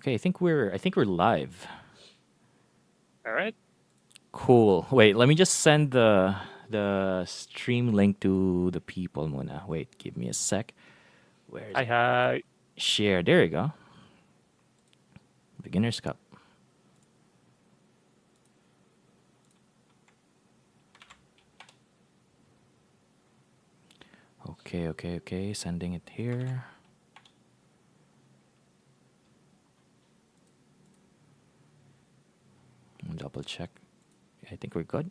Okay, I think we're live. All right. Cool. Wait, let me just send the stream link to the people muna. Wait, give me a sec. Where is Hi, it? hi. Share. There you go. Beginner's Cup. Okay. Sending it here. Double check. I think we're good.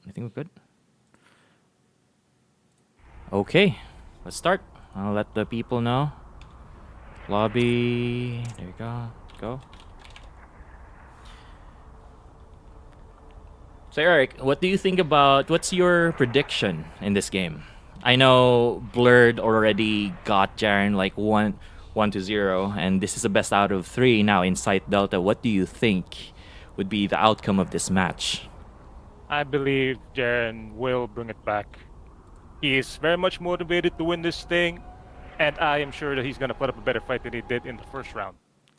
Okay, let's start. I'll let the people know. Lobby. There you go. Go. So Eric, what do you think about? What's your prediction in this game? I know Blurred already got Jaren like 1-0, and this is the best out of 3 now in Sight Delta. What do you think would be the outcome of this match? I believe Jaren will bring it back. He is very much motivated to win this thing, and I am sure that he's going to put up a better fight than he did in the first round.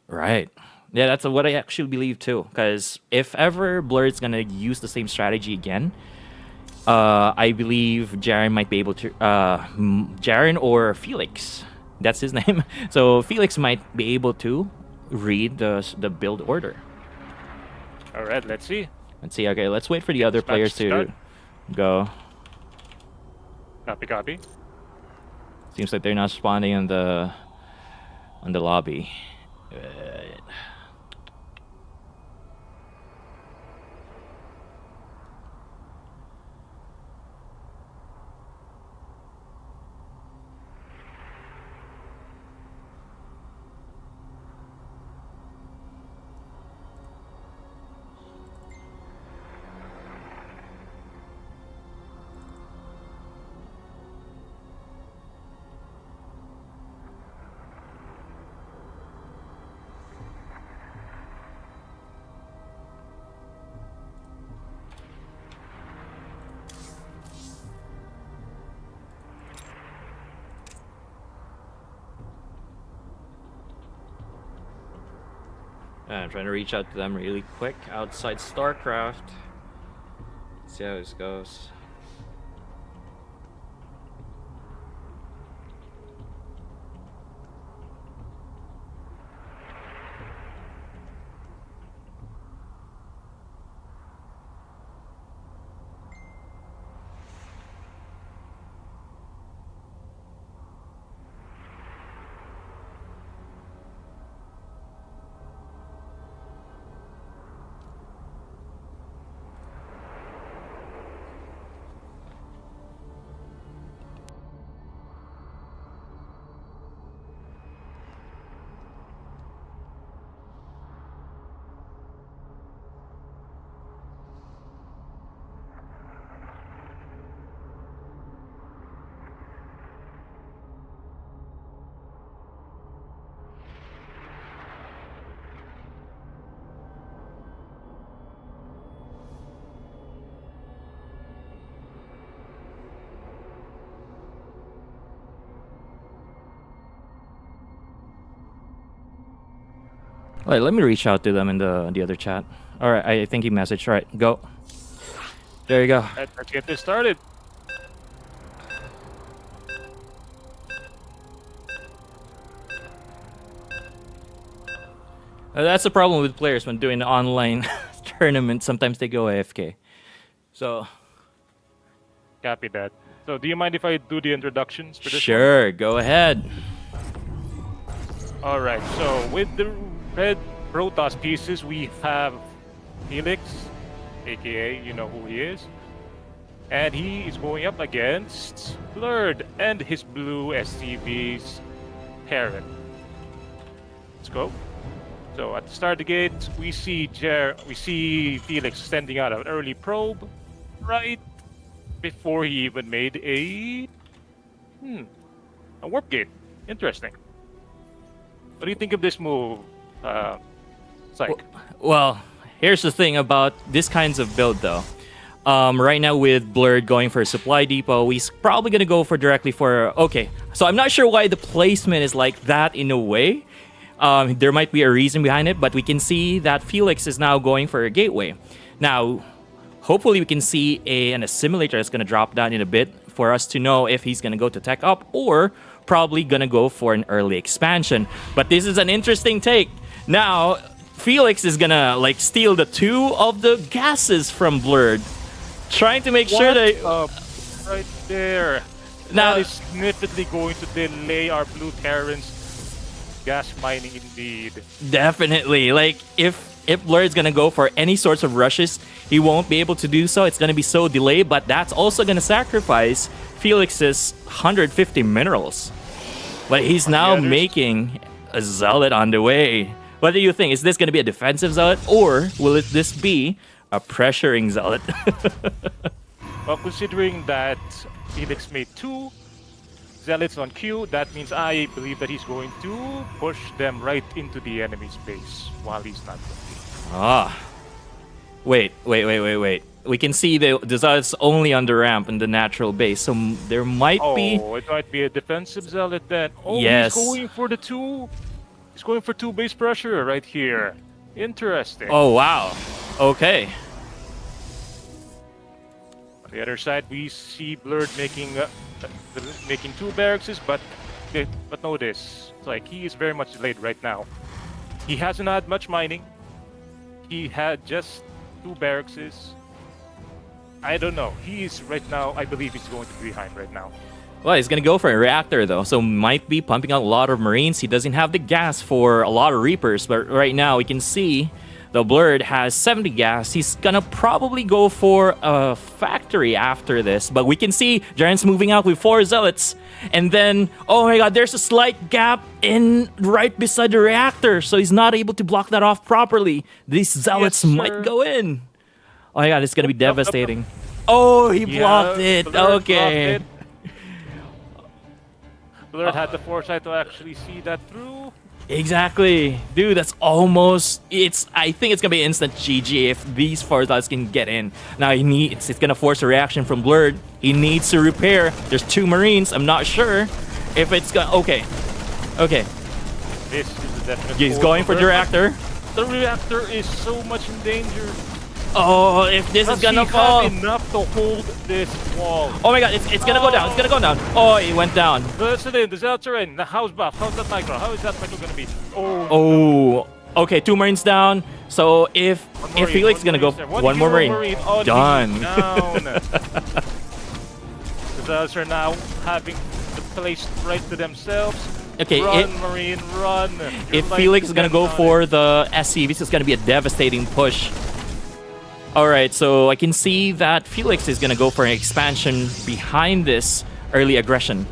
Right. Yeah, that's what I actually believe too. Because if ever Blurred's gonna use the same strategy again, I believe Jaren might be able to. Jaren or Felix, that's his name. So Felix might be able to read the build order. All right, let's see. Let's see. Okay, let's wait for the other This match players to start. go. Copy. Seems like they're not responding on the lobby. I'm trying to reach out to them really quick outside StarCraft. See how this goes. Wait, let me reach out to them in the other chat. All right, I think he messaged. All right, go. There you go. All right, let's get this started. That's the problem with players when doing online tournament. Sometimes they go AFK. So Copy that. So, do you mind if I do the introductions for this one? sure, go ahead. All right. So, with the red Protoss pieces, we have Felix, aka you know who he is, and he is going up against Blurred and his blue SCV's Heron. Let's go. So at the start of the gate, we see Felix sending out an early probe, right before he even made a warp gate. Interesting. What do you think of this move, Psych? Well, here's the thing about this kinds of build though. Right now with Blurred going for a supply depot, he's probably gonna go for directly for. Okay, so I'm not sure why the placement is like that in a way. There might be a reason behind it, but we can see that Felix is now going for a gateway. Now, hopefully we can see an assimilator that's going to drop down in a bit for us to know if he's going to go to tech up or probably going to go for an early expansion. But this is an interesting take. Now, Felix is going to like steal the 2 of the gases from Blurred, trying to make sure that... right there. Now, that is significantly going to delay our Blue Terrans gas mining indeed. definitely. Like, if Blur is going to go for any sorts of rushes, he won't be able to do so. It's going to be so delayed, but that's also going to sacrifice Felix's 150 minerals. But he's now making a Zealot on the way. What do you think? Is this going to be a defensive Zealot, or will this be a pressuring Zealot? Well, considering that Felix made 2 Zealots on Q, that means I believe that he's going to push them right into the enemy's base while he's not looking. Wait. We can see the Zealots only on the ramp in the natural base, so there might be... Oh, it might be a defensive Zealot then. Oh, yes. He's going for the 2. He's going for 2 base pressure right here. Interesting. Oh, wow. Okay. On the other side, we see Blurred making 2 barracks, but notice, it's like he is very much delayed right now. He hasn't had much mining. He had just 2 barracks. I don't know. He is right now, I believe he's going to be behind right now. Well, he's going to go for a reactor, though, so might be pumping out a lot of Marines. He doesn't have the gas for a lot of Reapers, but right now we can see the Blurred has 70 gas. He's going to probably go for a factory after this, but we can see Giants moving out with 4 Zealots. And then, oh my god, there's a slight gap in right beside the reactor, so he's not able to block that off properly. These Zealots might go in. Oh my god, it's going to be devastating. Oh, he blocked it. Okay. Blocked it. Blurred had the foresight to actually see that through. Exactly. Dude, that's almost... I think it's going to be instant GG if these 4 Zealots can get in. Now, it's going to force a reaction from Blurred. He needs to repair. There's 2 Marines. I'm not sure if it's going... Okay. This is a definite... He's going for the reactor. The reactor is so much in danger. Oh, if this is gonna fall. Have enough to hold this wall. Oh my god, it's gonna go down. It's gonna go down. Oh, it went down. The Zealots are in. The house buff. How's that micro? How is that micro gonna be? Oh. Okay, 2 Marines down. So if Felix is gonna go, one more Marine. Oh, done. The Zealots are now having the place right to themselves. Okay, run, Marine, run. If Felix is gonna go for the SCVs, it's gonna be a devastating push. Alright, so I can see that Felix is gonna go for an expansion behind this early aggression.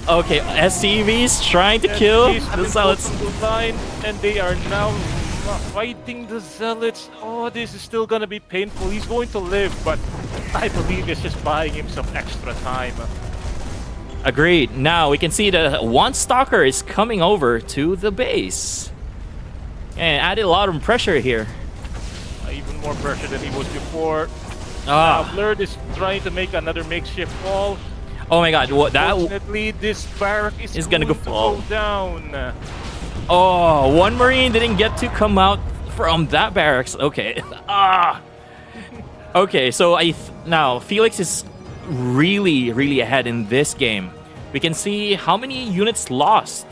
Okay, SCVs trying to kill the Zealots. Line, and they are now fighting the Zealots. Oh, this is still gonna be painful. He's going to live, but I believe it's just buying him some extra time. Agreed. Now we can see that one Stalker is coming over to the base. And added a lot of pressure here. Even more pressure than he was before. Now Blurred is trying to make another makeshift wall. Oh my god, what that? Unfortunately, this barrack is gonna go down. Oh, 1 Marine didn't get to come out from that barracks. Okay. Okay, so now Felix is really ahead in this game. We can see how many units lost.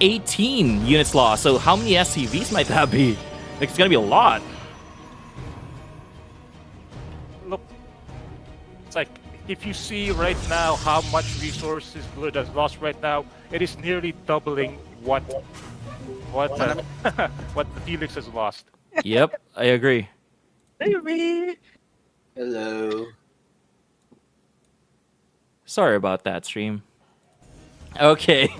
18 units lost. So how many SCVs might that be? Like, it's gonna be a lot. Look, it's like if you see right now how much resources Blurred has lost right now, it is nearly doubling what Felix has lost. Yep, I agree. Baby. Hello. Sorry about that, stream. Okay.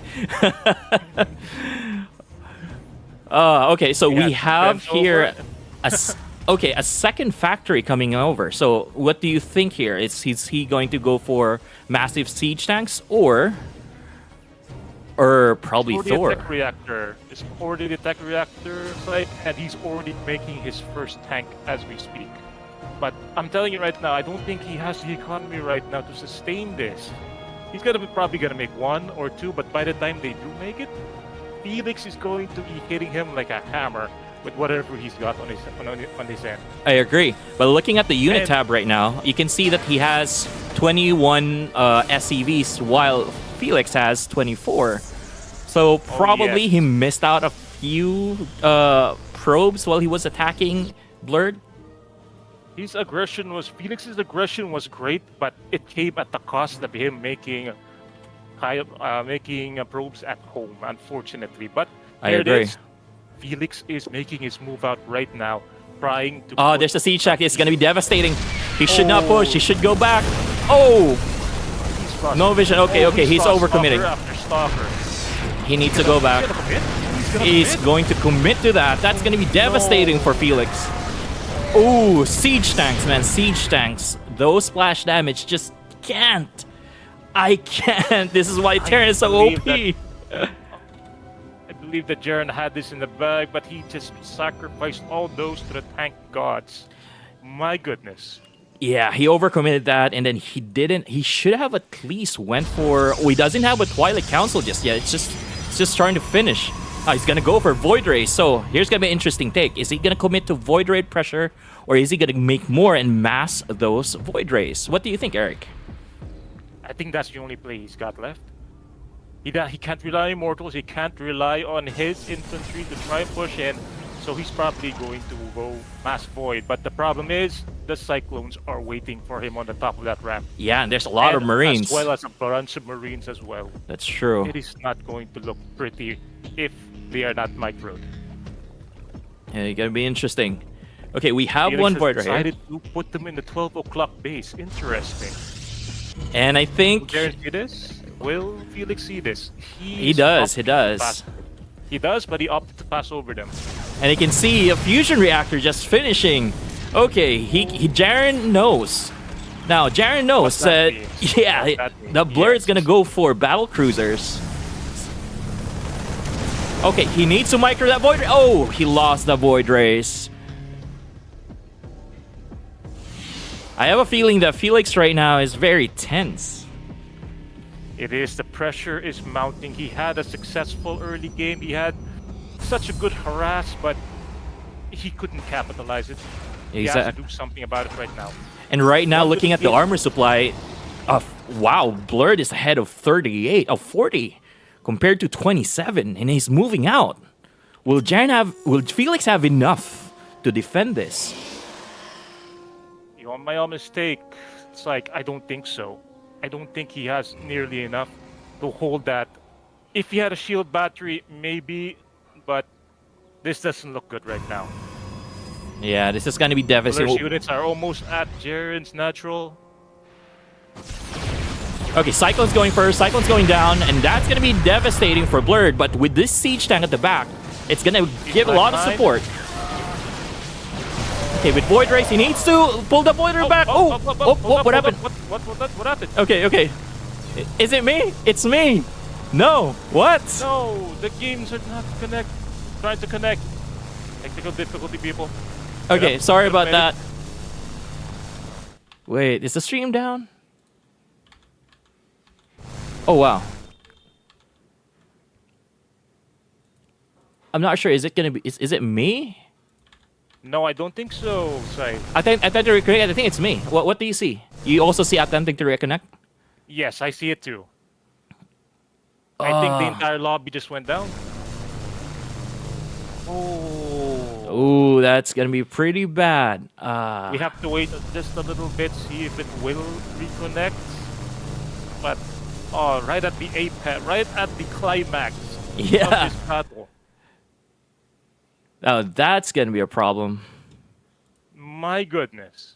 Okay, so we have here a second factory coming over. So what do you think here? Is he going to go for massive siege tanks or probably Thor? Tech reactor. It's already the tech reactor site, and he's already making his first tank as we speak. But I'm telling you right now, I don't think he has the economy right now to sustain this. He's probably gonna make one or two, but by the time they do make it, Felix is going to be hitting him like a hammer with whatever he's got on his end. I agree. But looking at the unit And- tab right now, you can see that he has 21 SEVs while Felix has 24. So probably yes. he missed out a few probes while he was attacking Blurred. Felix's aggression was great, but it came at the cost of him making probes at home, unfortunately. But I there agree. it is. Felix is making his move out right now, trying to. Oh, put- there's a siege check. It's going to be devastating. He should not Oh. push. He should go back. Oh, He's lost- no vision. Okay, okay. He's lost overcommitting. stalker after stalker. He needs to go back. He's gonna commit. He's commit. going to commit to that. That's going to be devastating for Felix. Ooh, siege tanks, man. Siege tanks. Those splash damage just can't. I can't. This is why Terran is so believe OP. I believe that Jaren had this in the bag, but he just sacrificed all those to the tank gods. My goodness. Yeah, he overcommitted that, and then he didn't. He should have at least went for. Oh, he doesn't have a Twilight Council just yet. It's just trying to finish. He's gonna go for Void Ray. So here's gonna be an interesting take. Is he gonna commit to Void Ray pressure, or is he gonna make more and mass those Void Rays? What do you think, Eric? I think that's the only play he's got left. He can't rely on Immortals. He can't rely on his infantry to try and push in. So he's probably going to go Mass Void. But the problem is, the Cyclones are waiting for him on the top of that ramp. Yeah, and there's a lot of And Marines. As well as a bunch of Marines as well. That's true. It is not going to look pretty if they are not microed. Yeah, it's gonna be interesting. Okay, we have Felix one has Void right here, decided to put them in the 12 o'clock base. Interesting. and I Will think Jaren see this? Will Felix see this? he does. He does. He does, but he opted to pass over them. And you can see a fusion reactor just finishing. Okay, he Jaren knows. Now Jaren knows What's that that mean? yeah, What's that mean? the Blur's Yes. gonna go for battle cruisers. Okay, he needs to micro that void. Oh, he lost the void race. I have a feeling that Felix right now is very tense. It is. The pressure is mounting. He had a successful early game. He had such a good harass, but he couldn't capitalize it. He has to do something about it right now. And right now, One looking good at the hit. armor supply, wow, Blurred is ahead of 38, of 40, compared to 27, and he's moving out. Will Felix have enough to defend this? My own mistake. It's like, I don't think so. I don't think he has nearly enough to hold that. If he had a shield battery, maybe, but this doesn't look good right now. Yeah, this is gonna be Blur's devastating. units are almost at Jaren's natural. Okay, Cyclone's going first, Cyclone's going down, and that's gonna be devastating for Blurred, but with this siege tank at the back, it's gonna give a lot of support. Okay, with Void Race, he needs to pull the Void Ray back. Oh, what happened? What happened? Okay, okay. Is it me? It's me. No. What? No, the games are not trying to connect. Technical difficulty, people. Okay, Yep, sorry just about made that. it. Wait, is the stream down? Oh, wow. I'm not sure. Is it gonna be? Is it me? No, I don't think so, Sai. I think to reconnect. I think it's me. What do you see? You also see attempting to reconnect? Yes, I see it too. I think the entire lobby just went down. Oh. Ooh, that's gonna be pretty bad. We have to wait just a little bit, see if it will reconnect. But right at the apex, right at the climax Yeah. of this battle. Oh, that's gonna be a problem. My goodness.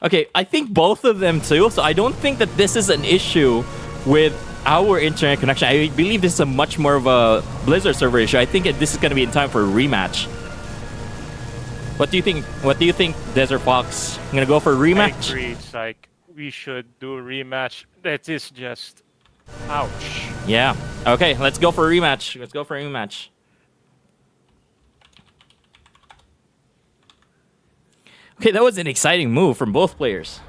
Okay, I think both of them too. So I don't think that this is an issue with our internet connection. I believe this is a much more of a Blizzard server issue. I think this is gonna be in time for a rematch. What do you think? What do you think, Desert Fox? I'm gonna go for a rematch. I agree. It's like we should do a rematch. That is just ouch. Yeah. Okay, let's go for a rematch. Let's go for a rematch. Okay, that was an exciting move from both players.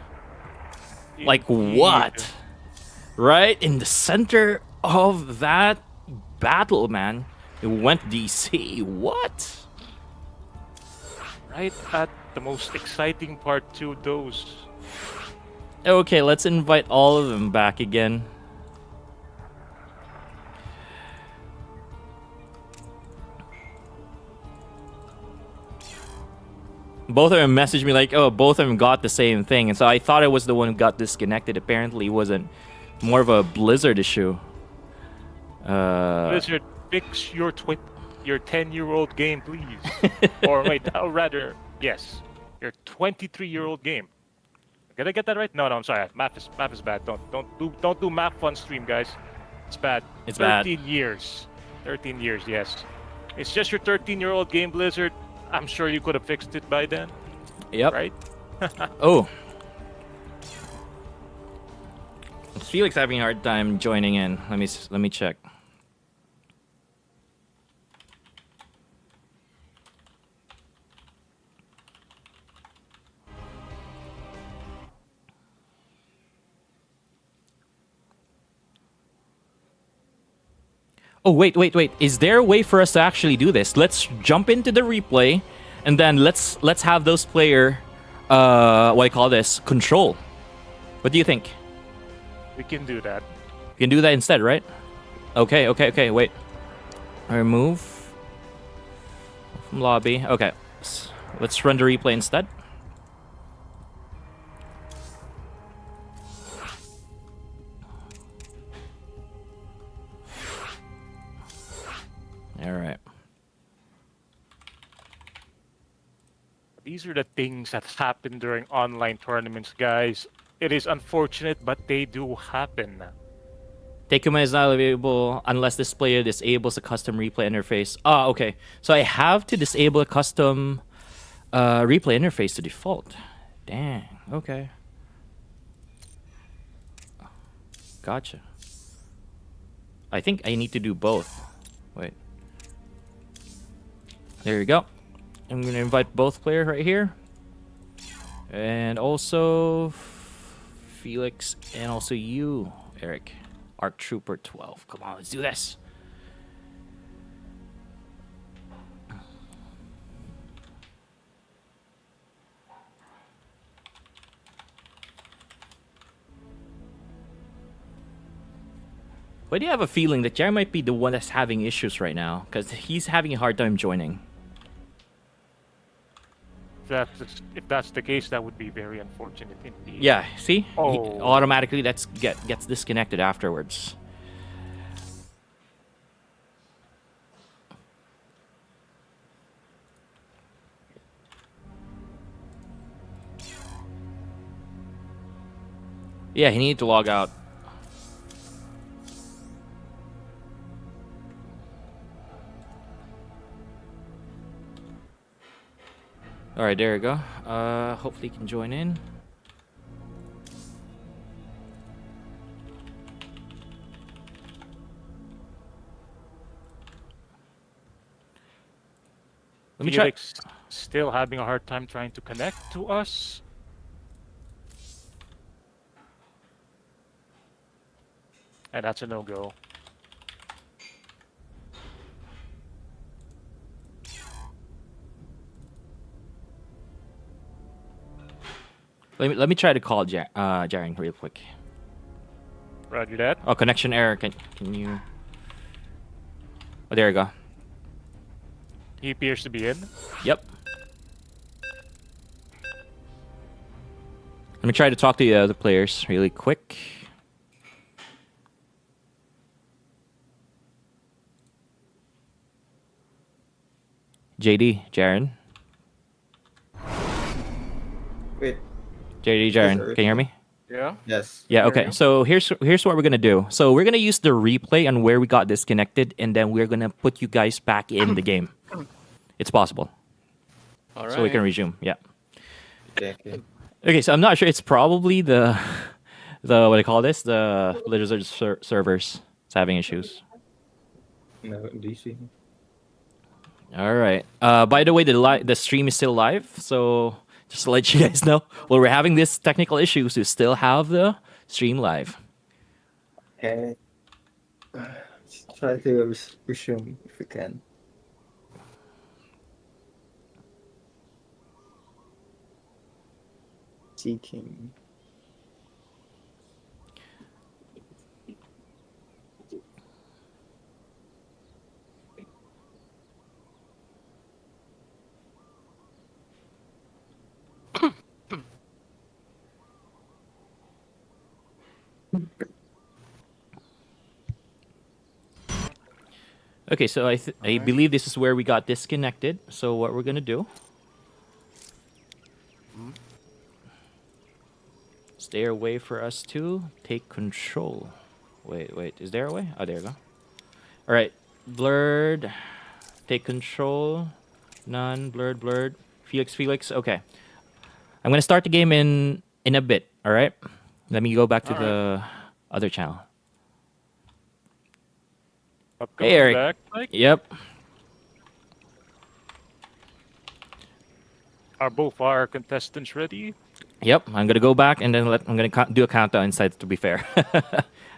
Like Indeed. what? Right in the center of that battle, man. It went DC. What? Right at the most exciting part to those. Okay, let's invite all of them back again. Both of them messaged me like, oh, both of them got the same thing. And so I thought it was the one who got disconnected. Apparently it wasn't. More of a Blizzard issue. Blizzard, fix your 10-year-old game, please. Or wait, rather, yes, your 23-year-old game. Did I get that right? No, I'm sorry. Math is bad. Don't do math on stream, guys. It's bad. It's 13 bad. years. 13 years, yes. It's just your 13-year-old game, Blizzard. I'm sure you could have fixed it by then. Yep. Right? Oh. Felix having a hard time joining in. Let me check. Oh, wait. Is there a way for us to actually do this? Let's jump into the replay and then let's have those player what do you call this? Control. What do you think? We can do that. You can do that instead, right? Okay, wait. Remove from lobby. Okay. Let's run the replay instead. All right. These are the things that happen during online tournaments, guys. It is unfortunate, but they do happen. Takuma is not available unless this player disables a custom replay interface. Ah, okay. So I have to disable a custom replay interface to default. Dang. Okay. Gotcha. I think I need to do both. Wait. There you go. I'm gonna invite both players right here, and also Felix, and also you, Eric. Arc Trooper 12. Come on, let's do this. Why do you have a feeling that Jerry might be the one that's having issues right now? Because he's having a hard time joining. If that's the case, that would be very unfortunate indeed. Yeah, see? Oh. He automatically gets disconnected afterwards. Yeah, he needed to log out. All right, there you go. Hopefully he can join in. Let me try. Felix still having a hard time trying to connect to us. And that's a no-go. Let me try to call Jaren real quick. Roger that. Oh, connection error. Can you? Oh, there you go. He appears to be in. Yep. Let me try to talk to the other players really quick. JD, Jaren. Wait. JD, Jaren, can you hear me? Yeah. Yes. Yeah, okay. So here's what we're gonna do. So we're gonna use the replay on where we got disconnected, and then we're gonna put you guys back in the game. It's possible. All right. So we can resume. Yeah. Okay. Okay. So I'm not sure. It's probably the what do you call this? The Blizzard servers. It's having issues. No, DC. All right. By the way, the stream is still live. So Just to let you guys know, while we're having this technical issues, we still have the stream live. Okay. Try to resume if we can. Seeking. Okay, so I believe this is where we got disconnected. So what we're gonna do? Is there a way for us to take control? Wait, is there a way? Oh, there you go. All right, blurred, take control, none, blurred. Felix. Okay, I'm gonna start the game in a bit. All right, let me go back to the other channel. Hey, Eric. Back, Mike? Yep. Are both our contestants ready? Yep, I'm gonna go back and then I'm gonna do a countdown inside. To be fair.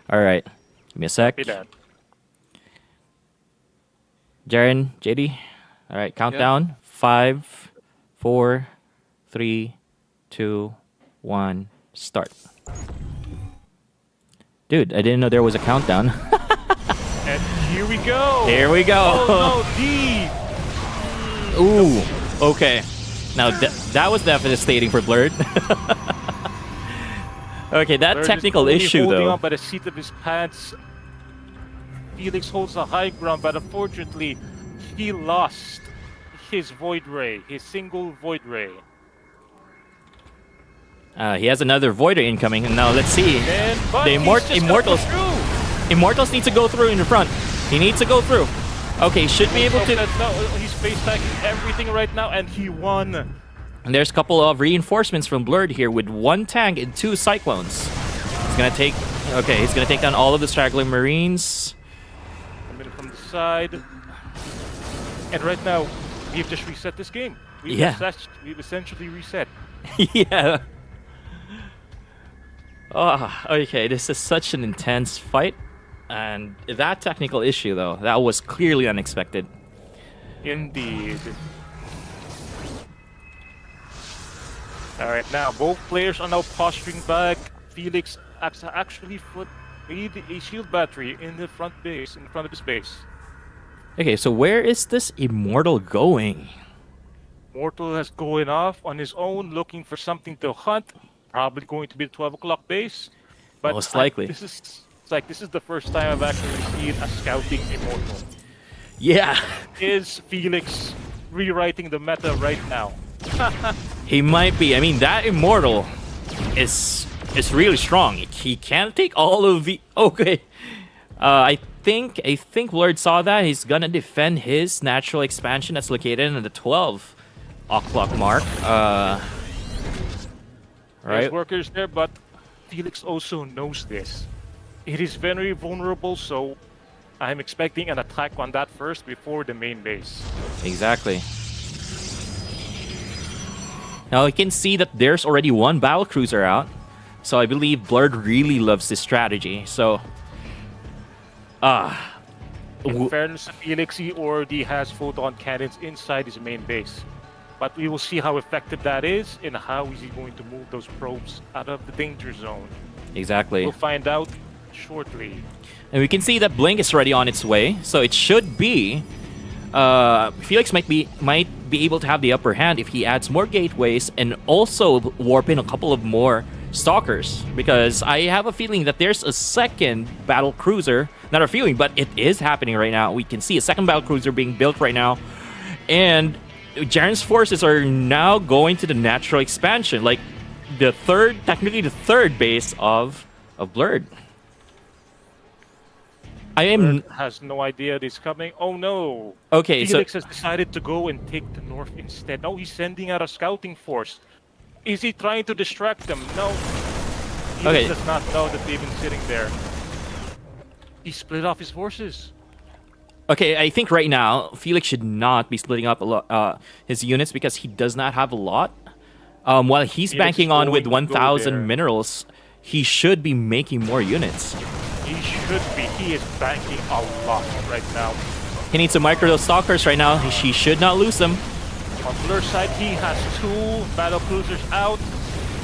All right, give me a sec. Be that. Jaren, JD. All right, countdown. 5, 4, 3, 2, 1, start. Dude, I didn't know there was a countdown. And here we go. Here we go. Oh no, D. Ooh. Okay. Now that was devastating for Blurred. Okay, that Bird technical is issue holding though. on by the seat of his pants. Felix holds the high ground, but unfortunately, he lost his void ray, his single void ray. He has another Voider incoming, and now let's see. But The he's just Immortals. coming through. Immortals needs to go through in the front. He needs to go through. Okay, should be able to. No, he's face attacking everything right now, and he won. And there's a couple of reinforcements from Blurred here with 1 tank and 2 Cyclones. He's gonna take. Okay, he's gonna take down all of the straggling Marines. Coming from the side. And right now, we've just reset this game. We've essentially reset. Yeah. Oh, okay. This is such an intense fight. And that technical issue, though, that was clearly unexpected. Indeed. Alright, now both players are now posturing back. Felix actually made a shield battery in the front base, in front of his base. Okay, so where is this Immortal going? Mortal has going off on his own, looking for something to hunt. Probably going to be the 12 o'clock base. But Most likely. This is the first time I've actually seen a scouting Immortal. Yeah. Is Felix rewriting the meta right now? He might be. I mean, that Immortal is really strong. He can't take all of the. Okay. I think Lord saw that. He's gonna defend his natural expansion that's located in the 12 o'clock mark. Right. There's workers there, but Felix also knows this. It is very vulnerable, so I'm expecting an attack on that first before the main base. Exactly. Now you can see that there's already 1 battle cruiser out, so I believe Blurred really loves this strategy. So, In fairness to Felix, he already has photon cannons inside his main base. But we will see how effective that is and how is he going to move those probes out of the danger zone. exactly. We'll find out shortly. And we can see that Blink is already on its way, so it should be. Felix might be able to have the upper hand if he adds more gateways and also warp in a couple of more stalkers. Because I have a feeling that there's a second battle cruiser. Not a feeling, but it is happening right now. We can see a second battle cruiser being built right now, and Jaren's forces are now going to the natural expansion, like technically the third base of Blurred. Blurred has no idea this coming. Oh no! Okay, Felix has decided to go and take the north instead. No, he's sending out a scouting force. Is he trying to distract them? No. Felix does not know that they've been sitting there. He split off his forces. Okay, I think right now Felix should not be splitting up his units because he does not have a lot. While he's Felix banking is on with going to go 1,000 there. minerals, he should be making more units. He should be. He is banking a lot right now. He needs to micro those stalkers right now. He should not lose them. On Blur's side, he has 2 battle cruisers out.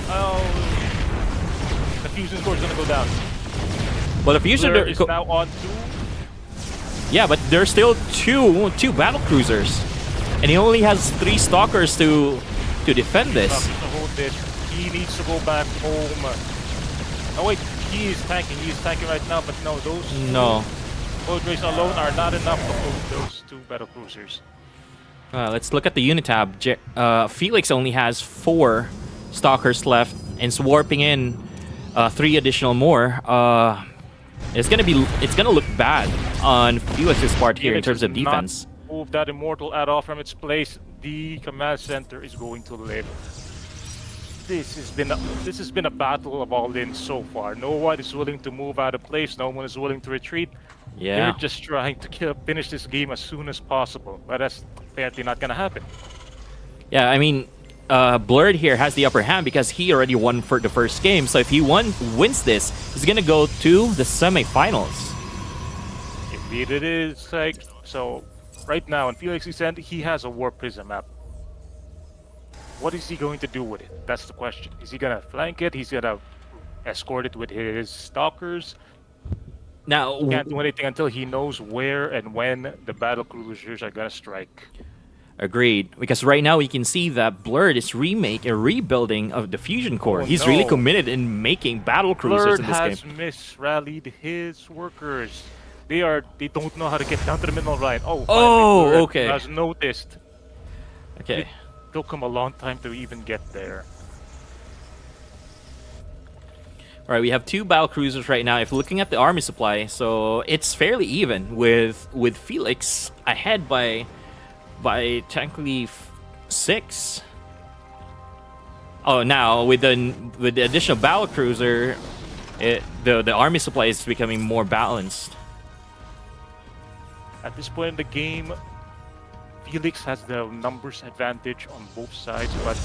Oh, the fusion score is gonna go down. Well, the fusion Blur is now on 2. yeah, but there's still two battle cruisers, and he only has 3 stalkers to defend this. To hold this. He needs to go back home. Oh wait, he is tanking. He is tanking right now, but no, those boat race alone are not enough to hold those 2 battle cruisers. Let's look at the unit tab. Felix only has 4 stalkers left and is warping in 3 additional more. It's gonna look bad on Felix's part here in terms of defense. Move that immortal at all from its place. The command center is going to live. This has been a battle of all in so far. No one is willing to move out of place. No one is willing to retreat. Yeah. They're just trying to finish this game as soon as possible, but that's apparently not gonna happen. Yeah, I mean, Blurred here has the upper hand because he already won for the first game. So if he wins this, he's gonna go to the semifinals. Indeed, it is. Like so, right now in Felix's end, he has a War Prism map. What is he going to do with it? That's the question. Is he gonna flank it? He's gonna escort it with his stalkers. Now, He can't do anything until he knows where and when the battle cruisers are gonna strike. agreed. Because right now we can see that Blurred is rebuilding of the fusion core. Oh, He's really no. committed in making battle cruisers Blurred in this has game. misrallied his workers. They don't know how to get down to the middle line. Oh, Oh, finally, Blurred okay. has noticed. Okay. It took him a long time to even get there. All right, we have 2 battle cruisers right now. If looking at the army supply, so it's fairly even with Felix ahead by technically 6. Oh, now with the additional battle cruiser, the army supply is becoming more balanced. At this point in the game, Felix has the numbers advantage on both sides, but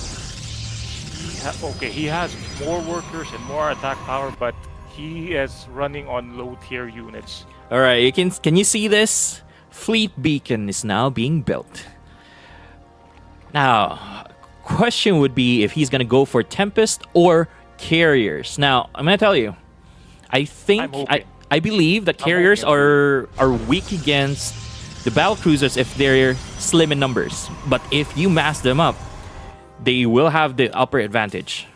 he has more workers and more attack power, but he is running on low tier units. All right, can you see this? Fleet beacon is now being built. Now, question would be if he's gonna go for Tempest or carriers. Now, I'm gonna tell you, I think I believe that carriers are weak against the battle cruisers if they're slim in numbers. But if you mass them up, they will have the upper advantage.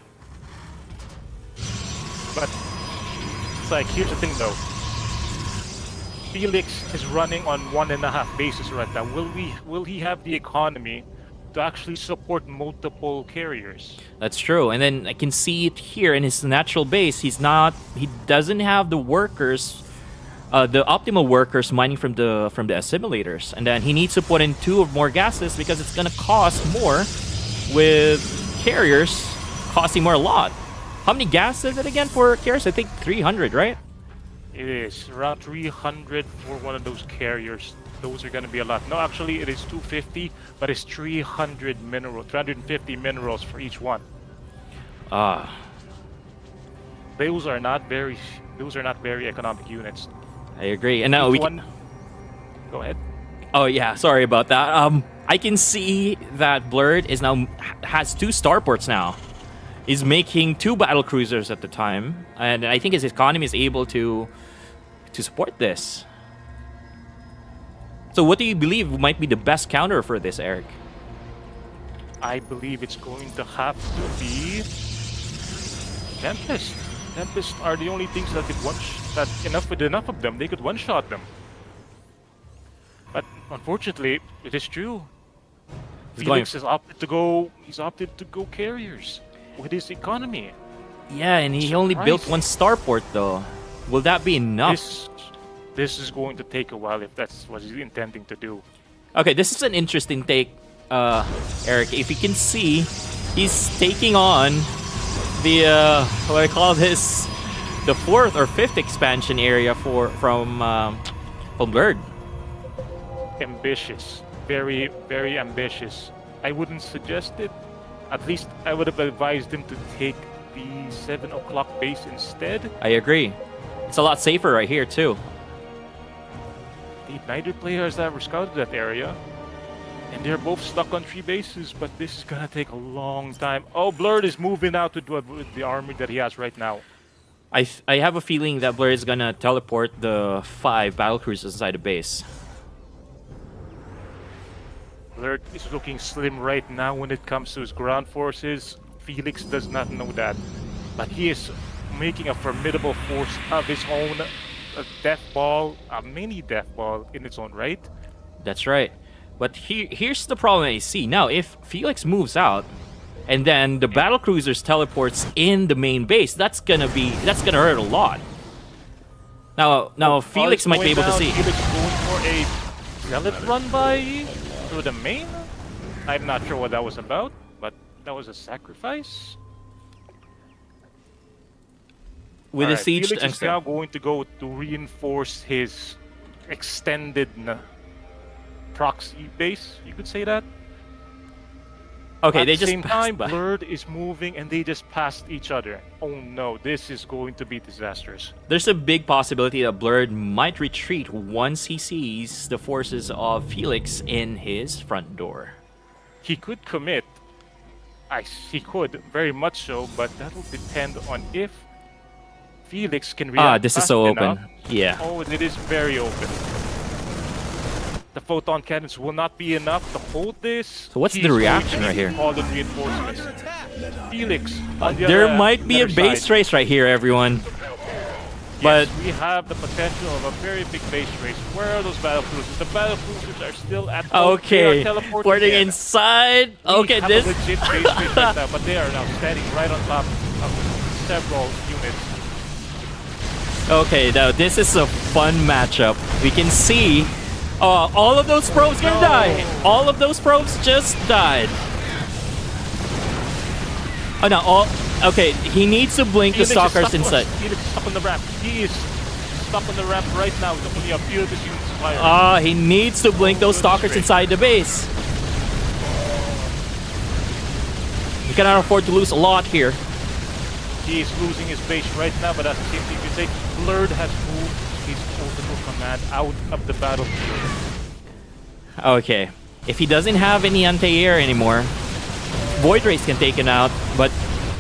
But it's like, here's the thing though. Felix is running on 1.5 bases right now. Will he have the economy to actually support multiple carriers? That's true. And then I can see it here in his natural base. He doesn't have the workers, the optimal workers mining from the assimilators. And then he needs to put in 2 or more gases because it's gonna cost more with carriers costing more a lot. How many gas is it again for carriers? I think 300, right? It is around 300 for one of those carriers. Those are gonna be a lot. No, actually it is 250, but it's 350 minerals for each one. Those are not very economic units. I agree. And now Each one. Go ahead. Oh yeah, sorry about that. I can see that Blurred has 2 starports now. He's making 2 battle cruisers at the time, and I think his economy is able to support this. So what do you believe might be the best counter for this, Eric? I believe it's going to have to be Tempest. Tempest are the only things that with enough of them, they could one-shot them. But unfortunately, it is true. Felix has opted to go carriers with his economy. Yeah, and he only built 1 starport though. Will that be enough? This is going to take a while if that's what he's intending to do. Okay, this is an interesting take, Eric. If you can see, he's taking on the what I call this, the 4th or 5th expansion area from Blurred. Ambitious, very, very ambitious. I wouldn't suggest it, At least I would have advised him to take the 7 o'clock base instead. I agree. It's a lot safer right here too. Neither player has ever scouted that area. And they're both stuck on 3 bases, but this is gonna take a long time. Oh, Blurred is moving out with the army that he has right now. I have a feeling that Blur is gonna teleport the 5 battlecruisers inside the base. Blurred is looking slim right now when it comes to his ground forces. Felix does not know that, but he is making a formidable force of his own. A death ball, a mini death ball in its own right. That's right. But here's the problem I see. Now, if Felix moves out, and then the battlecruisers teleports in the main base, that's gonna hurt a lot. Now Felix might be able to see. Felix going for a zealot run by through the main. I'm not sure what that was about, but that was a sacrifice. With the siege Felix is extent. now going to go to reinforce his extended proxy base. You could say that. Okay, At they the just same passed time, by. Blurred is moving and they just passed each other. Oh no, this is going to be disastrous. There's a big possibility that Blurred might retreat once he sees the forces of Felix in his front door. He could commit. He could, very much so, but that will depend on if Felix can react This is fast so enough. open. Yeah. Oh, it is very open. The photon cannons will not be enough to hold this. So what's the reaction right here? Call in reinforcements. Felix. On the There other- might be a other base side. race right here, everyone. Yes, But we have the potential of a very big base race. Where are those battlecruisers? The battlecruisers are still at home. They okay, are teleporting porting in. inside. We Okay, have this. a legit base race right now, but they are now standing right on top of several units. Okay, now this is a fun matchup. We can see all of those probes gonna die. All of those probes just died. Oh no! Okay, he needs to blink the Felix is stalkers stuck- inside. Felix is stuck on the ramp. He is stuck on the ramp right now with only a few of his units firing. He needs to blink those stalkers Straight. inside the base. We cannot afford to lose a lot here. He is losing his base right now, but at the same time, you can say Blurred has moved his ultimate command out of the battlefield. Okay, if he doesn't have any anti-air anymore, Void Race can take him out. But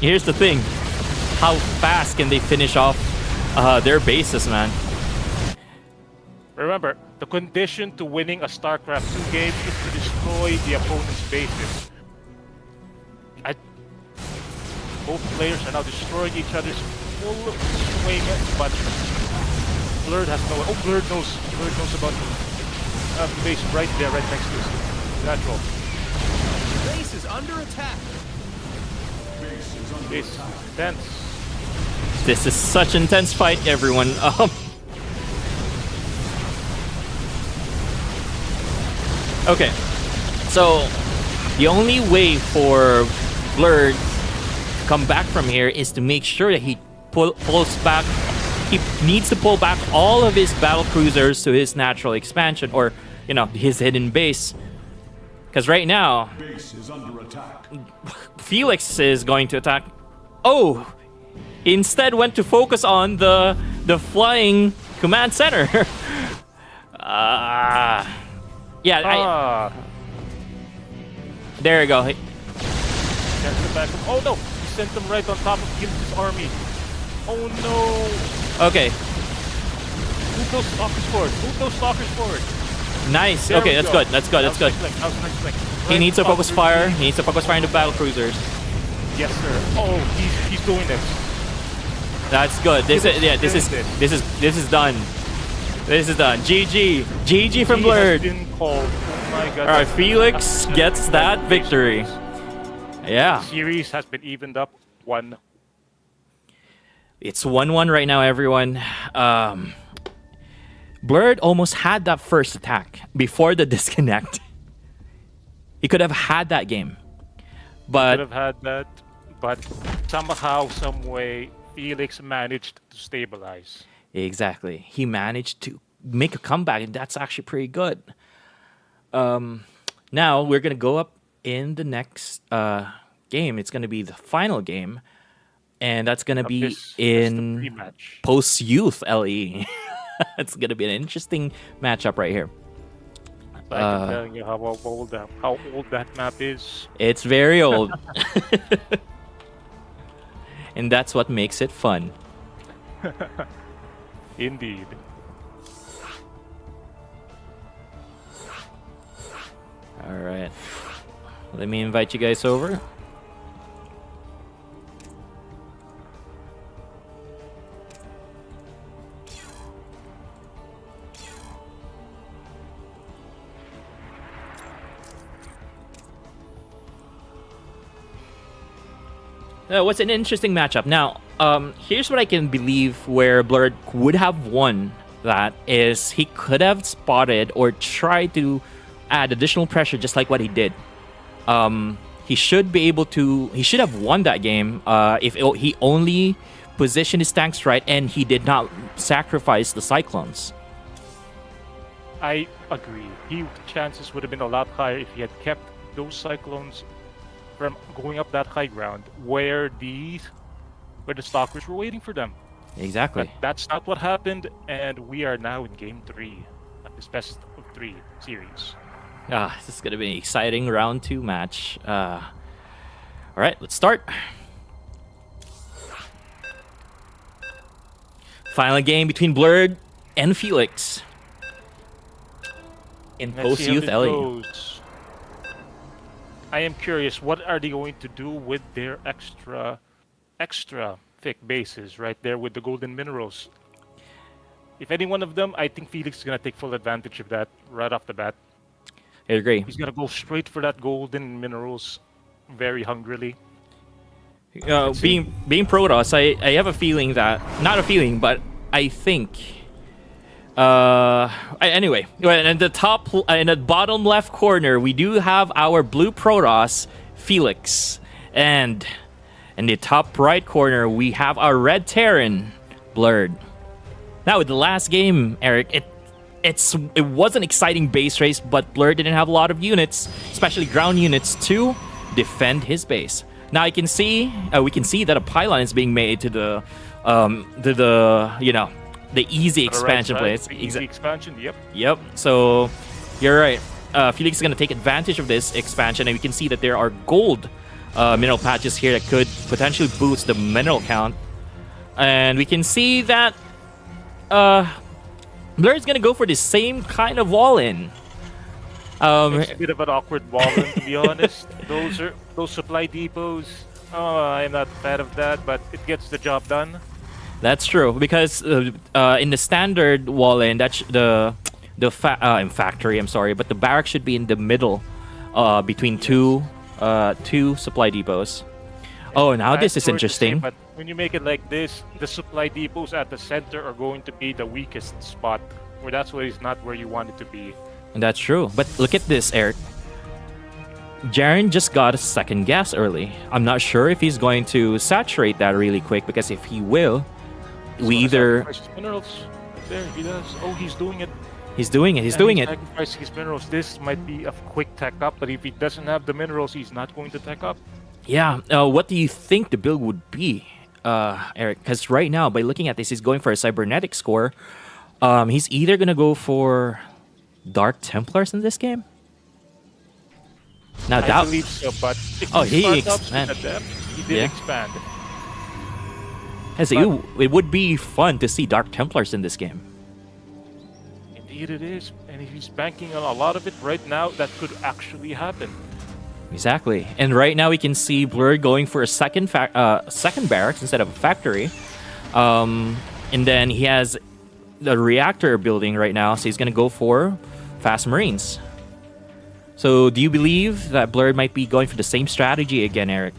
here's the thing: how fast can they finish off their bases, man? Remember, the condition to winning a StarCraft 2 game is to destroy the opponent's bases. Both players are now destroying each other's full swing, but Blurred has no. Oh, Blurred knows. Blurred knows about the base right there, right next to us. Natural. Base is under attack. It's tense. This is such intense fight, everyone. Okay, so the only way for Blurred to come back from here is to make sure that he pulls back. He needs to pull back all of his battle cruisers to his natural expansion, or his hidden base. Because right now, Base is under attack. Felix is going to attack. Oh, he instead went to focus on the flying command center. There you go. There's the back. Oh no! He sent them right on top of Felix's army. Oh no! Okay, Move those stalkers forward. Move those stalkers forward. nice. There Okay, we that's go. good. That's good. That's good. That was nice flank. He Right needs to on top focus of fire. their He needs to focus fire in the battle cruisers. Yes, sir. Oh, he's doing this. That's good. This is Felix this is finished it. this is done. This is done. GG. GG from He has Blurred. been called. Oh my god. All right, Felix gets that victory. Yeah. Series has been evened up 1. It's 1-1 right now, everyone. Blurred almost had that first attack before the disconnect. He could have had that game. Could But have had that, but somehow, some way, Felix managed to stabilize. exactly, he managed to make a comeback, and that's actually pretty good. Now we're gonna go up in the next game. It's going to be the final game, and that's going to be That's the in pre-match. post-youth LE. It's going to be an interesting matchup right here. I can tell you how old that map is. It's very old. And that's what makes it fun. Indeed. All right. Let me invite you guys over. What's an interesting matchup? Now, here's what I can believe where Blurred would have won that is he could have spotted or tried to add additional pressure just like what he did. He should be able to... He should have won that game if he only positioned his tanks right and he did not sacrifice the Cyclones. I agree. Chances would have been a lot higher if he had kept those Cyclones from going up that high ground where the stalkers were waiting for them. Exactly. But that's not what happened, and we are now in Game 3 of this best of 3 series. This is going to be an exciting round 2 match. All right, let's start. Final game between Blurred and Felix in Let's see how post-youth this LE. goes. I am curious, what are they going to do with their extra thick bases right there with the golden minerals? If any one of them, I think Felix is going to take full advantage of that right off the bat. I agree. He's going to go straight for that golden minerals very hungrily. Being Protoss, I have a feeling that... Not a feeling, but I think... anyway, in the bottom left corner, we do have our blue Protoss, Felix. And in the top right corner, we have our red Terran, Blurred. Now, with the last game, Eric, it was an exciting base race, but Blurred didn't have a lot of units, especially ground units, to defend his base. Now, we can see that a pylon is being made to the the easy expansion place. The easy expansion, yep. Yep. So you're right. Felix is going to take advantage of this expansion, and we can see that there are gold mineral patches here that could potentially boost the mineral count. And we can see that Blur is going to go for the same kind of wall-in. It's a bit of an awkward wall-in, to be honest. Those supply depots. I'm not a fan of that, but it gets the job done. That's true, because in the standard wall-in, that's factory. I'm sorry, but the barrack should be in the middle, between two supply depots. Oh, now this is interesting. But when you make it like this, the supply depots at the center are going to be the weakest spot, where that's where it's not where you want it to be. And that's true. But look at this, Eric. Jaren just got a second gas early. I'm not sure if he's going to saturate that really quick, because if he will, we either... Minerals. There, he does. Oh, he's doing it. He's doing it. He's doing it. Sacrificing his minerals. This might be a quick tech up, but if he doesn't have the minerals, he's not going to tech up. Yeah. What do you think the build would be, Eric? Because right now, by looking at this, he's going for a cybernetic score. He's either going to go for Dark Templars in this game. Now, I believe so, but if he expanded. He did expand. It would be fun to see Dark Templars in this game. Indeed it is. And if he's banking on a lot of it right now, that could actually happen. Exactly. And right now we can see Blur going for a second barracks instead of a factory. And then he has the reactor building right now, so he's going to go for fast marines. So do you believe that Blurred might be going for the same strategy again, Eric?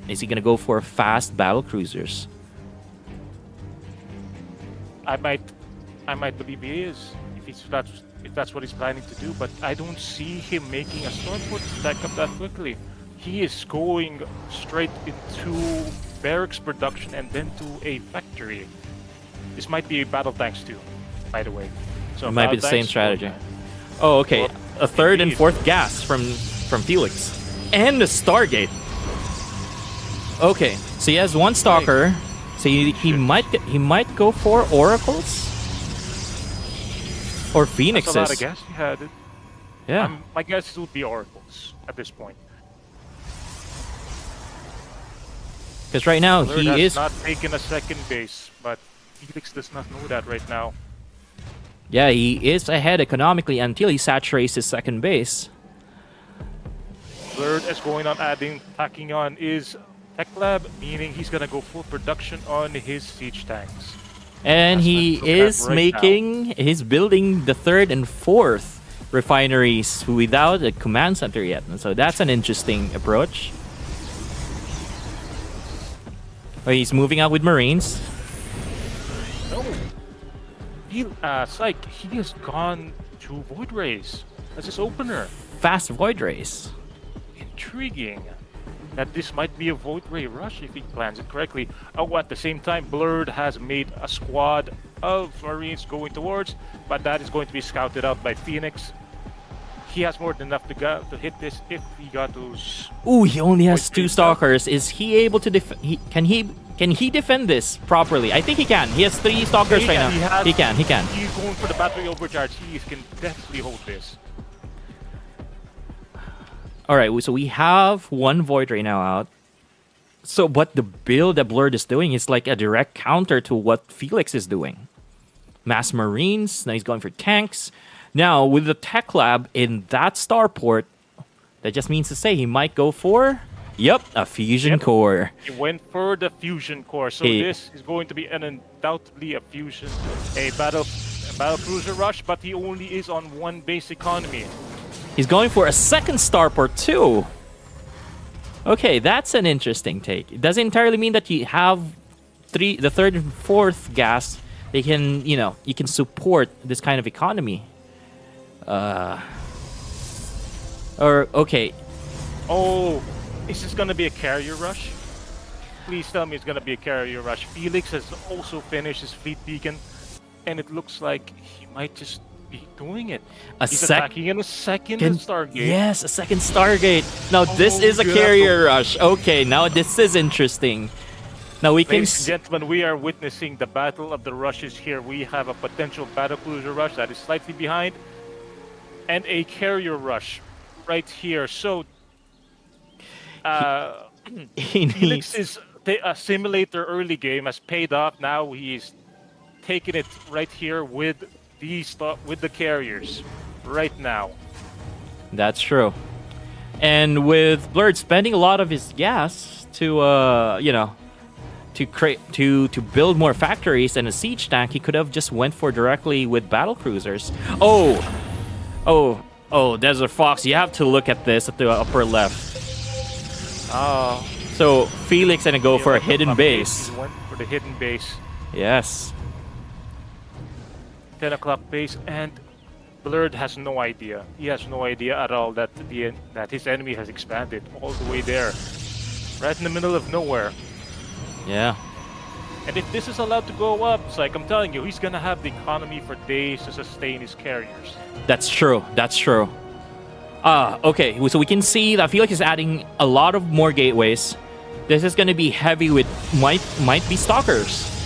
Is he going to go for fast battle cruisers? I might believe he is, if that's what he's planning to do, but I don't see him making a Stormfort stack up that quickly. He is going straight into barracks production and then to a factory. This might be battle tanks too, by the way. So it might be the same strategy. Oh, okay. A third and fourth gas from Felix. And the Stargate. Okay, so he has one stalker. So he might go for oracles or phoenixes. That's a lot of guess you had. Yeah. My guess would be oracles at this point. Because right now Blurred he has is. not taken a second base, but Felix does not know that right now. Yeah, he is ahead economically until he saturates his second base. Blurred is going on tacking on his tech lab, meaning he's gonna go full production on his siege tanks. And That's he what I'm looking at right he's building the third and fourth refineries without a command center yet. And so that's an interesting approach. Oh, he's moving out with Marines. No. Psych, he has gone to Void Rays as his opener. Fast Void Race. Intriguing that this might be a Void Ray rush if he plans it correctly. Oh, at the same time, Blurred has made a squad of Marines going towards, but that is going to be scouted out by Phoenix. He has more than enough to hit this if he got those. Ooh, he only has Void two Rays stalkers. Is he able to Can he defend this properly? I think he can. He has three stalkers right now. He can. He's going for the battery overcharge. He can definitely hold this. All right, so we have one Void right now out. So, but the build that Blurred is doing is like a direct counter to what Felix is doing. Mass Marines, now he's going for tanks. Now, with the tech lab in that starport, that just means to say he might go for, a fusion core. He went for the fusion core, so this is going to be undoubtedly a battle cruiser rush, but he only is on one base economy. He's going for a second starport too. Okay, that's an interesting take. It doesn't entirely mean that you have the third and fourth gas. They can, you can support this kind of economy. Okay. Oh, is this gonna be a carrier rush? Please tell me it's gonna be a carrier rush. Felix has also finished his fleet beacon, and it looks like he might just be doing it. He's attacking in a second Stargate. Yes, a second Stargate. Now this is a carrier rush. Okay, now this is interesting. Now we can. Ladies and gentlemen, we are witnessing the battle of the rushes here. We have a potential battle cruiser rush that is slightly behind, and a carrier rush right here. So, Felix's simulator early game has paid off. Now he's taking it right here with the carriers right now. That's true. And with Blurred spending a lot of his gas to to build more factories and a siege tank, he could have just went for directly with battle cruisers. Oh, Desert Fox, you have to look at this at the upper left. So Felix gonna go for a hidden base. He went for the hidden base. Yes. 10 o'clock base, and Blurred has no idea. He has no idea at all that his enemy has expanded all the way there, right in the middle of nowhere. Yeah. And if this is allowed to go up, it's like I'm telling you, he's gonna have the economy for days to sustain his carriers. That's true. Okay, so we can see that Felix is adding a lot of more gateways. This is gonna be heavy with might be stalkers.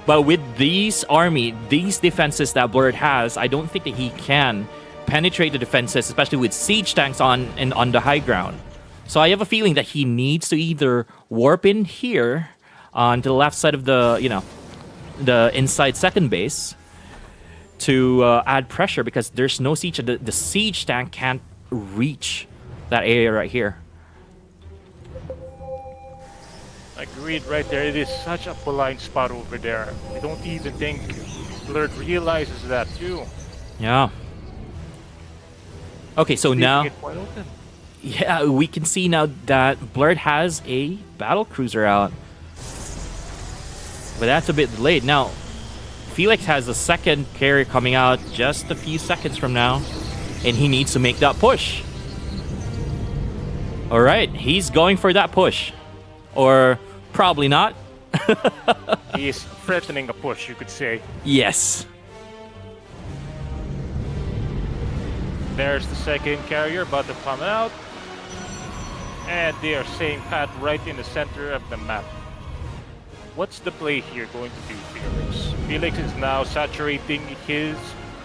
But with these defenses that Blurred has, I don't think that he can penetrate the defenses, especially with siege tanks on the high ground. So I have a feeling that he needs to either warp in here onto the left side of the inside second base to add pressure, because there's no siege. The siege tank can't reach that area right here. Agreed right there. It is such a blind spot over there. I don't even think Blurred realizes that too. Yeah. Okay, so now... It wide open. Yeah, we can see now that Blurred has a battle cruiser out. But that's a bit delayed. Now, Felix has a second carrier coming out just a few seconds from now, and he needs to make that push. All right, he's going for that push. Or probably not. He is threatening a push, you could say. Yes. There's the second carrier about to come out. And they are same path right in the center of the map. What's the play here going to be, Felix? Felix is now saturating his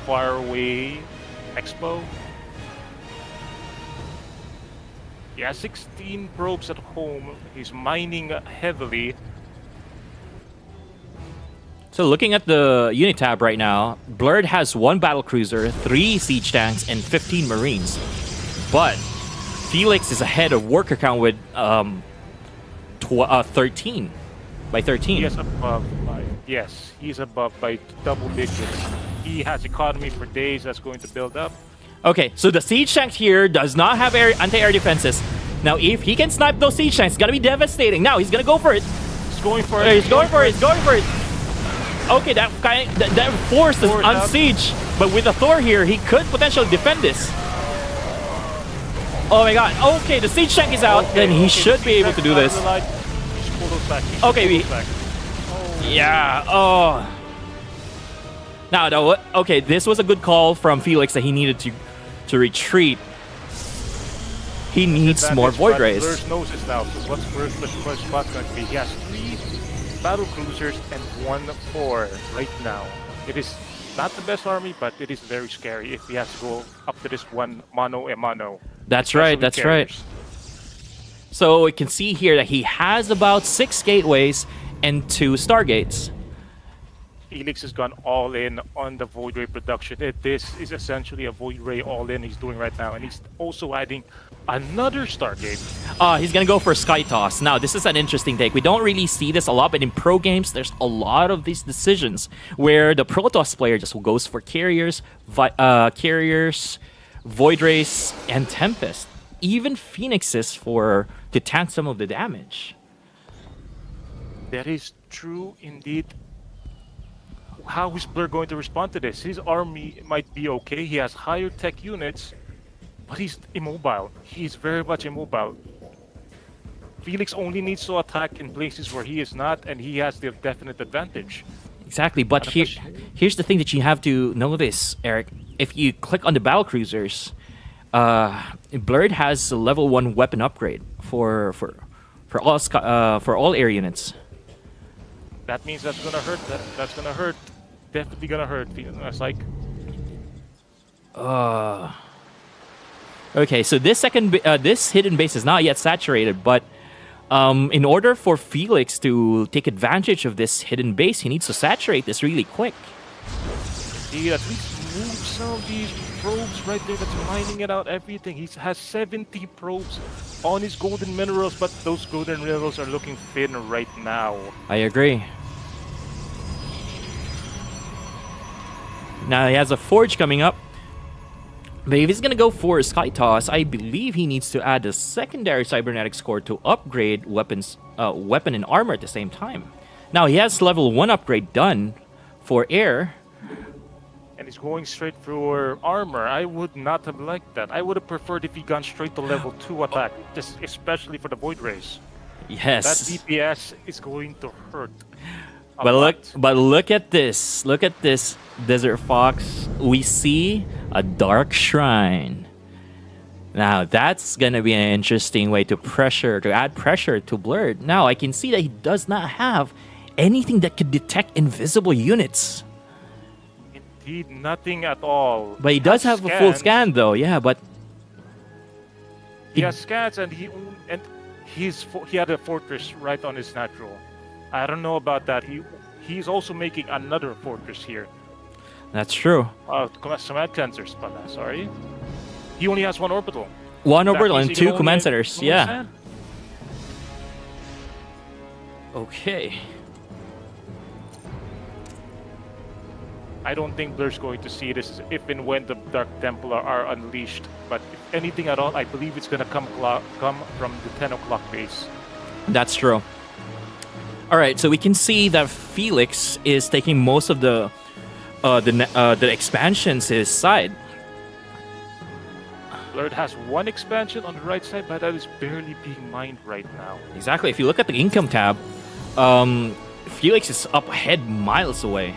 faraway expo. He has 16 probes at home. He's mining heavily. So looking at the unit tab right now, Blurred has 1 battlecruiser, 3 siege tanks, and 15 marines. But Felix is ahead of worker count with 13. By 13. He is above by he's above by double digits. He has economy for days that's going to build up. Okay, so the siege tank here does not have anti-air defenses. Now, if he can snipe those siege tanks, it's gonna be devastating. Now he's gonna go for it. He's going for it. He's going for it. He's going for it. Okay, that force is on up. siege, but with the Thor here, he could potentially defend this. Oh my god. Okay, the siege tank is out. Then he should be able to do this. Okay, yeah. Oh. Now, okay, this was a good call from Felix that he needed to retreat. He needs more Void Rays. Blur's knows this now. So what's Blur's first spot going to be? He has 3 battle cruisers and 1 4 right now. It is not the best army, but it is very scary if he has to go up to this one mano a mano. That's right. That's right. So we can see here that he has about 6 gateways and 2 stargates. Felix has gone all in on the Void Ray production. This is essentially a Void Ray all in he's doing right now, and he's also adding another Stargate. He's gonna go for Sky Toss. Now, this is an interesting take. We don't really see this a lot, but in pro games, there's a lot of these decisions where the Protoss player just goes for carriers, Void Rays, and Tempest. Even Phoenixes to tank some of the damage. That is true indeed. How is Blur going to respond to this? His army might be okay. He has higher tech units, but he's immobile. He's very much immobile. Felix only needs to attack in places where he is not, and he has the definite advantage. Exactly, but here's the thing that you have to notice, Eric. If you click on the battlecruisers, Blurred has a level 1 weapon upgrade for all air units. That means that's gonna hurt. That's gonna hurt. Definitely gonna hurt. It's like. Okay, so this hidden base is not yet saturated, but in order for Felix to take advantage of this hidden base, he needs to saturate this really quick. He at least moved some of these probes right there that's mining it out everything. He has 70 probes on his golden minerals, but those golden minerals are looking thin right now. I agree. Now he has a forge coming up. But if he's gonna go for a Sky Toss, I believe he needs to add a secondary cybernetics core to upgrade weapon and armor at the same time. Now he has level 1 upgrade done for air. And he's going straight for armor. I would not have liked that. I would have preferred if he gone straight to level 2 attack, just especially for the Void Rays. Yes. That DPS is going to hurt. But look at this. Look at this, Desert Fox. We see a Dark Shrine. Now that's gonna be an interesting way to add pressure to Blurred. Now I can see that he does not have anything that could detect invisible units. Indeed, nothing at all. But he does have a full scan though, yeah, but he has scans and he had a fortress right on his natural. I don't know about that. He's also making another fortress here. That's true. Command cleansers, but sorry. He only has 1 orbital. 1 orbital and 2 command centers, yeah. Sand. Okay. I don't think Blur's going to see this if and when the Dark Templar are unleashed. But if anything at all, I believe it's going to come from the 10 o'clock base. That's true. All right, so we can see that Felix is taking most of the expansions his side. Blurred has 1 expansion on the right side, but that is barely being mined right now. Exactly. If you look at the income tab, Felix is up ahead miles away.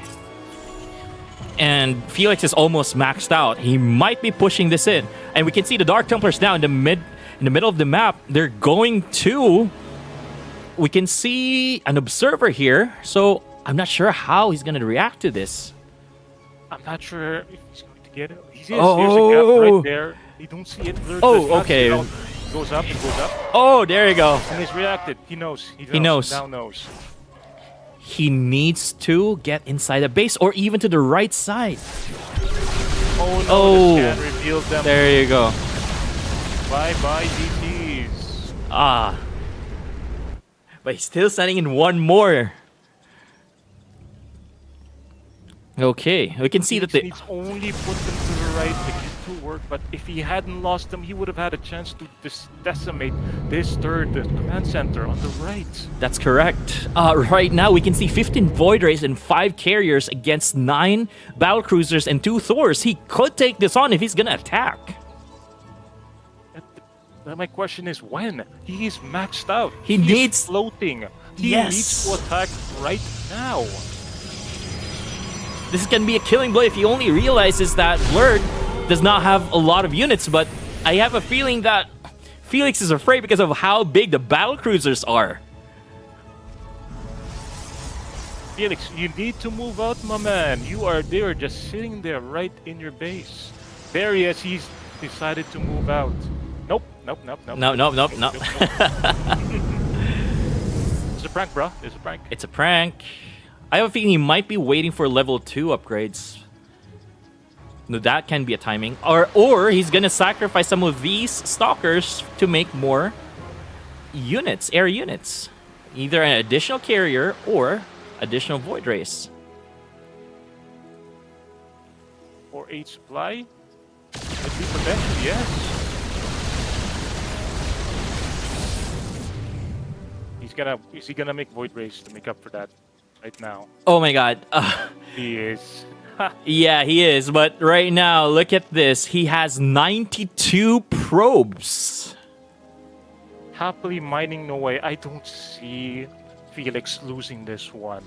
And Felix is almost maxed out. He might be pushing this in. And we can see the Dark Templars now in the middle of the map. They're going to... We can see an observer here. So I'm not sure how he's going to react to this. I'm not sure if he's going to get it. There's a gap right there. You don't see it. Blurred does not okay. see it. It goes up, it goes up. Oh, there you go. And he's reacted. He knows. He knows. He now knows. He needs to get inside the base or even to the right side. Oh no, Oh, the scan revealed them. There you go. Bye-bye, DTs. Ah. But he's still sending in one more. Okay, we can see that the... He's only put them to the right to get to work, but if he hadn't lost them, he would have had a chance to decimate this third command center on the right. That's correct. Right now, we can see 15 Void Rays and 5 carriers against 9 battlecruisers and 2 Thors. He could take this on if he's gonna attack. My question is when? He is maxed out. He is needs... floating. He Yes. needs to attack right now. This is gonna be a killing blow if he only realizes that Blurred does not have a lot of units, but I have a feeling that Felix is afraid because of how big the battlecruisers are. Felix, you need to move out, my man. You are there, just sitting there right in your base. There he is. He's decided to move out. Nope. No. It's a prank, bro. It's a prank. It's a prank. I have a feeling he might be waiting for level 2 upgrades. No, that can be a timing. Or he's gonna sacrifice some of these stalkers to make more units, air units. Either an additional carrier or additional Void Rays. Or 8 supply? Could be potentially, yes. Is he gonna make Void Rays to make up for that right now? Oh my god. He is. Yeah, he is. But right now, look at this. He has 92 probes. Happily mining no way. I don't see Felix losing this one.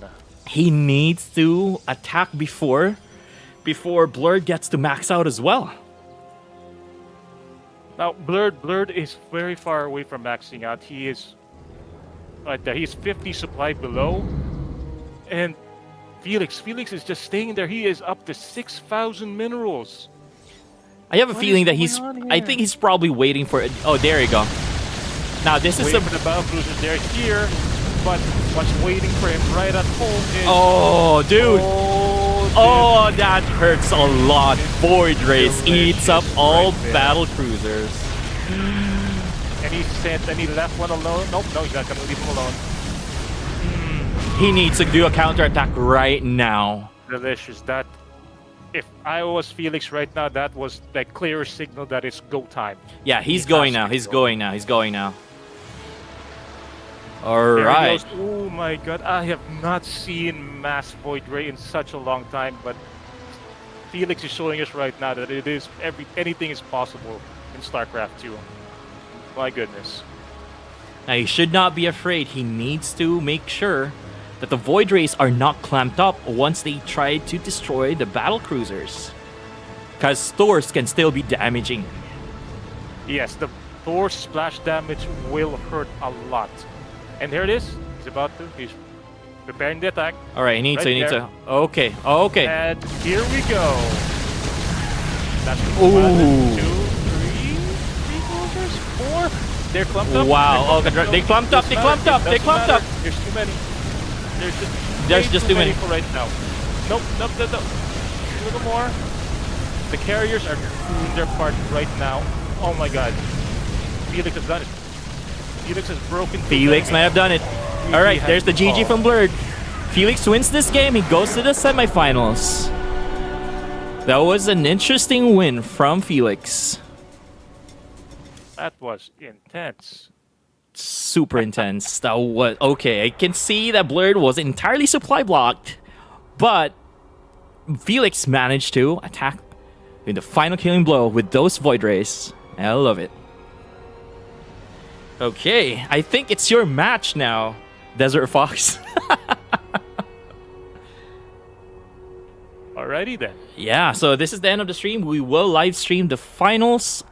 He needs to attack before Blurred gets to max out as well. Now, Blurred is very far away from maxing out. He is right there. He's 50 supply below. And Felix is just staying there. He is up to 6,000 minerals. I have a What feeling is that going he's... on I here? think he's probably waiting for it. Oh, there you go. Now, this is Waiting the... for the battlecruisers. They're here. But what's waiting for him right at home is... Oh, dude. Oh, dude. That hurts a lot. Void Race eats up all right there. battle cruisers. And he left one alone. Nope, no, he's not gonna leave him alone. He needs to do a counterattack right now. Delicious. That, if I was Felix right now, that was the clear signal that it's go time. Yeah, he's He going has now. to He's go. going now. He's going now. All There he right. goes. Oh my god, I have not seen Mass Void Ray in such a long time, but Felix is showing us right now that it is anything is possible in StarCraft 2. My goodness. Now, he should not be afraid. He needs to make sure that the Void Rays are not clamped up once they try to destroy the battle cruisers. Because Thors can still be damaging. Yes, the Thor splash damage will hurt a lot. And here it is. He's preparing the attack. All right, he needs Right to. there. Okay. Okay. And here we go. That's Ooh. 1, 2, 3 cruisers, 4. They're clumped up. Wow. They're Oh, they clumped up. They clumped up. They Doesn't clumped matter. up. There's too many. There's way just too many. for right now. Nope. A little more. The carriers are doing their part right now. Oh my god. Felix has done it. Felix has broken. Felix might have done it. All right, there's the GG from Blurred. Felix wins this game. He goes to the semifinals. That was an interesting win from Felix. That was intense. Super intense. That was okay. I can see that Blurred was entirely supply blocked, but Felix managed to attack in the final killing blow with those Void Rays. I love it. Okay, I think it's your match now, Desert Fox. All right. Alrighty then. Yeah, so this is the end of the stream. We will live stream the finals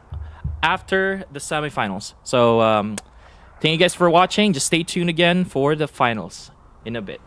after the semifinals. So thank you guys for watching. Just stay tuned again for the finals in a bit.